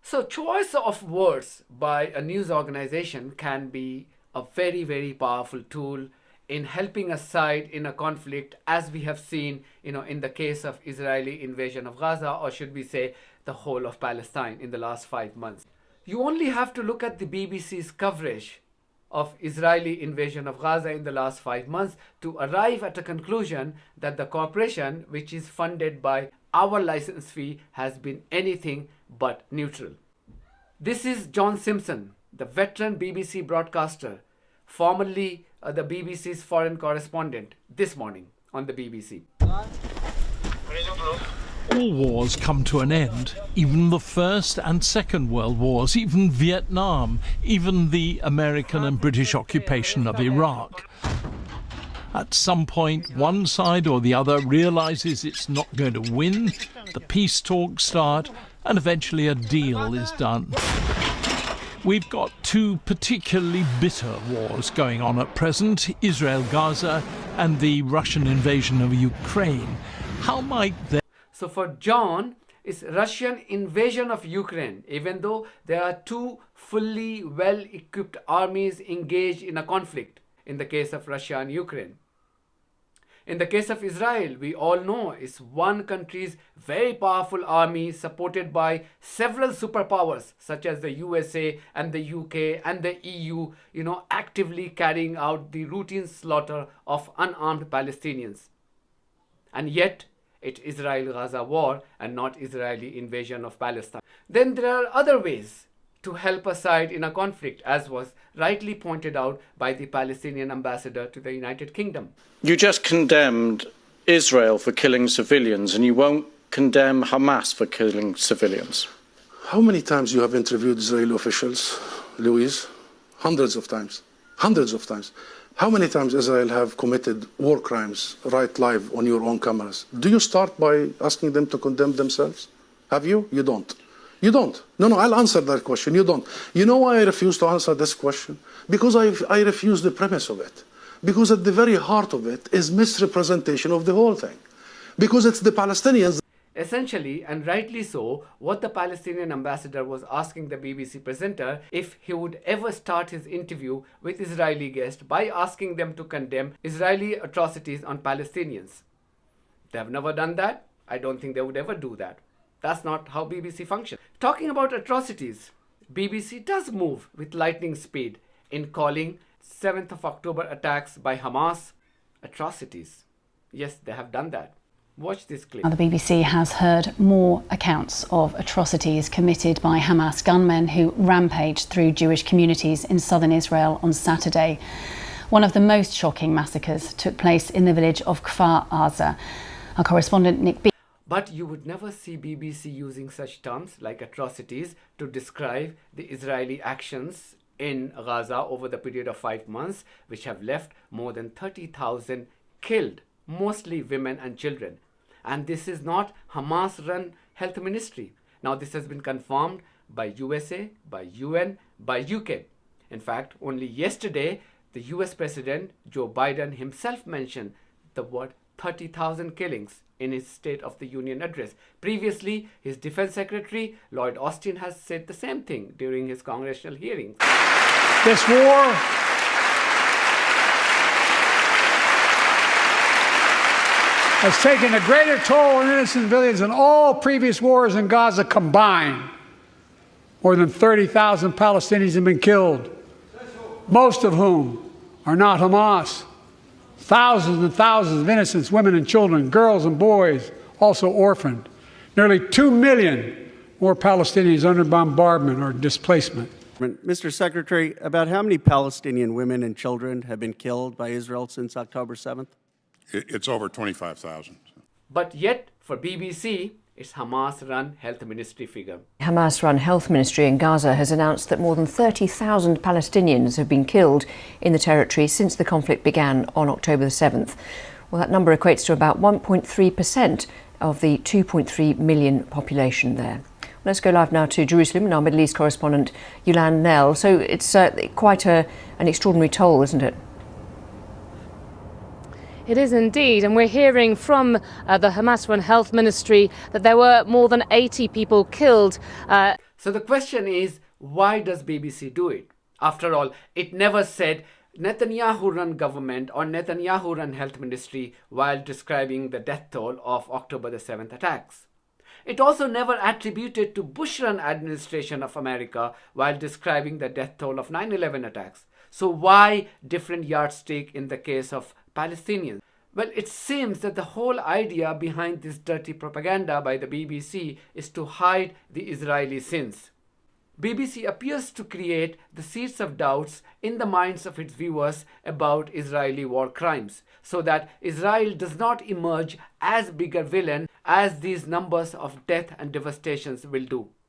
So choice of words by a news organization can be a very, very powerful tool in helping a side in a conflict, as we have seen, in the case of Israeli invasion of Gaza, or should we say the whole of Palestine in the last 5 months. You only have to look at the BBC's coverage of Israeli invasion of Gaza in the last 5 months to arrive at a conclusion that the corporation, which is funded by our license fee, has been anything but neutral. This is John Simpson, the veteran BBC broadcaster, formerly the BBC's foreign correspondent, this morning on the BBC. All wars come to an end, even the First and Second World Wars, even Vietnam, even the American and British occupation of Iraq. At some point, one side or the other realizes it's not going to win, the peace talks start, and eventually a deal is done. We've got two particularly bitter wars going on at present, Israel-Gaza and the Russian invasion of Ukraine. How might they... So for John, it's Russian invasion of Ukraine, even though there are two fully well-equipped armies engaged in a conflict in the case of Russia and Ukraine. In the case of Israel, we all know it's one country's very powerful army supported by several superpowers such as the USA and the UK and the EU, actively carrying out the routine slaughter of unarmed Palestinians. And yet, it's Israel-Gaza war and not Israeli invasion of Palestine. Then there are other ways to help a side in a conflict, as was rightly pointed out by the Palestinian ambassador to the United Kingdom. You just condemned Israel for killing civilians and you won't condemn Hamas for killing civilians. How many times you have interviewed Israeli officials, Louise? Hundreds of times. Hundreds of times. How many times Israel have committed war crimes right live on your own cameras? Do you start by asking them to condemn themselves? Have you? You don't. You don't. No, I'll answer that question. You don't. You know why I refuse to answer this question? Because I refuse the premise of it. Because at the very heart of it is misrepresentation of the whole thing. Because it's the Palestinians. Essentially, and rightly so, what the Palestinian ambassador was asking the BBC presenter if he would ever start his interview with Israeli guests by asking them to condemn Israeli atrocities on Palestinians. They have never done that. I don't think they would ever do that. That's not how BBC functions. Talking about atrocities, BBC does move with lightning speed in calling 7th of October attacks by Hamas atrocities. Yes, they have done that. Watch this clip. Now, the BBC has heard more accounts of atrocities committed by Hamas gunmen who rampaged through Jewish communities in southern Israel on Saturday. One of the most shocking massacres took place in the village of Kfar Aza. Our correspondent Nick B. But you would never see BBC using such terms like atrocities to describe the Israeli actions in Gaza over the period of 5 months, which have left more than 30,000 killed, mostly women and children. And this is not Hamas-run health ministry. Now this has been confirmed by USA, by UN, by UK. In fact, only yesterday, the US President Joe Biden himself mentioned the word 30,000 killings in his State of the Union address. Previously, his Defense Secretary Lloyd Austin has said the same thing during his congressional hearings. This war has taken a greater toll on innocent civilians than all previous wars in Gaza combined. More than 30,000 Palestinians have been killed, most of whom are not Hamas. Thousands and thousands of innocents, women and children, girls and boys, also orphaned. Nearly 2 million more Palestinians under bombardment or displacement. Mr. Secretary, about how many Palestinian women and children have been killed by Israel since October 7th? It's over 25,000. But yet, for BBC, it's Hamas-run health ministry figure. Hamas-run health ministry in Gaza has announced that more than 30,000 Palestinians have been killed in the territory since the conflict began on October the 7th. Well, that number equates to about 1.3% of the 2.3 million population there. Let's go live now to Jerusalem and our Middle East correspondent, Yulan Nell. So it's quite an extraordinary toll, isn't it? It is indeed, and we're hearing from the Hamas-run health ministry that there were more than 80 people killed. So the question is, why does BBC do it? After all, it never said Netanyahu-run government or Netanyahu-run health ministry while describing the death toll of October the 7th attacks. It also never attributed to Bush-run administration of America while describing the death toll of 9/11 attacks. So why different yardstick in the case of Palestinians? Well, it seems that the whole idea behind this dirty propaganda by the BBC is to hide the Israeli sins. BBC appears to create the seeds of doubts in the minds of its viewers about Israeli war crimes, so that Israel does not emerge as bigger villain as these numbers of death and devastations will do.